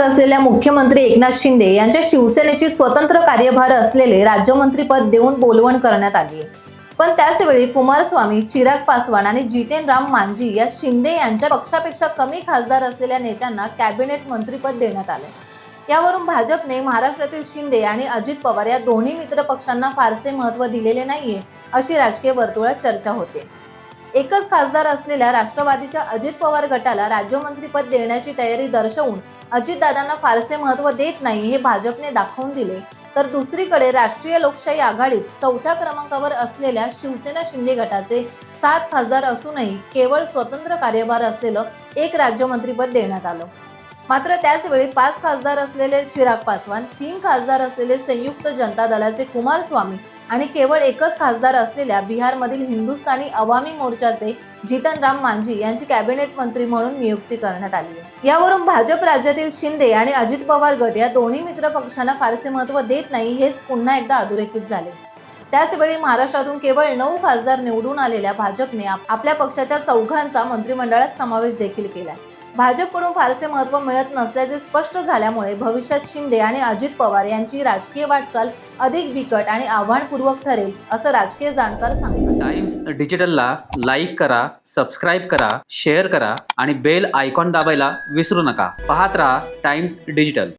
असलेल्या मुख्यमंत्री एकनाथ शिंदे यांच्या शिवसेनेची स्वतंत्र कार्यभार असलेले राज्यमंत्रीपद देऊन बोलवण करण्यात आली आहे. पण त्याचवेळी कुमारस्वामी, चिराग पासवान आणि जितेन राम मांझी या शिंदे यांच्या पक्षापेक्षा कमी खासदार असलेल्या नेत्यांना कॅबिनेट मंत्रीपद देण्यात आले. यावरून भाजपने महाराष्ट्रातील शिंदे आणि अजित पवार या दोन्ही मित्र पक्षांना फारसे महत्त्व दिलेले नाहीये, अशी राजकीय वर्तुळात चर्चा होते. एकच खासदार असलेल्या राष्ट्रवादीच्या अजित पवार गटाला राज्यमंत्रीपद देण्याची तयारी दर्शवून अजितदादांना फारसे महत्त्व देत नाही हे भाजपने दाखवून दिले. तर दुसरीकडे राष्ट्रीय लोकशाही आघाडीत चौथ्या क्रमांकावर असलेल्या शिवसेना शिंदे गटाचे 7 खासदार असूनही केवळ स्वतंत्र कार्यभार असलेलं एक राज्यमंत्रीपद देण्यात आलं. मात्र त्याचवेळी 5 खासदार असलेले चिराग पासवान, 3 खासदार असलेले संयुक्त जनता दलाचे कुमारस्वामी आणि केवळ एकच खासदार असलेल्या बिहारमधील हिंदुस्थानी अवामी मोर्चाचे जितन राम मांझी यांची कॅबिनेट मंत्री म्हणून नियुक्ती करण्यात आली आहे. यावरून भाजप राज्यातील शिंदे आणि अजित पवार गट या दोन्ही मित्र पक्षांना फारसे महत्त्व देत नाही हेच पुन्हा एकदा अधोरेखित झाले. त्याचवेळी महाराष्ट्रातून केवळ 9 खासदार निवडून आलेल्या भाजपने आपल्या पक्षाच्या 4घांचा मंत्रिमंडळात समावेश देखील केला. भाजपकडून फारसे महत्त्व मिळत नसल्याचे स्पष्ट झाल्यामुळे भविष्यात शिंदे आणि अजित पवार यांची राजकीय वाटचाल अधिक बिकट आणि आव्हानपूर्वक ठरेल, असं राजकीय जाणकार सांगतात. टाइम्स डिजिटलला लाईक करा, सबस्क्राईब करा, शेअर करा आणि बेल आयकॉन दाबायला विसरू नका. पाहत रहा टाइम्स डिजिटल.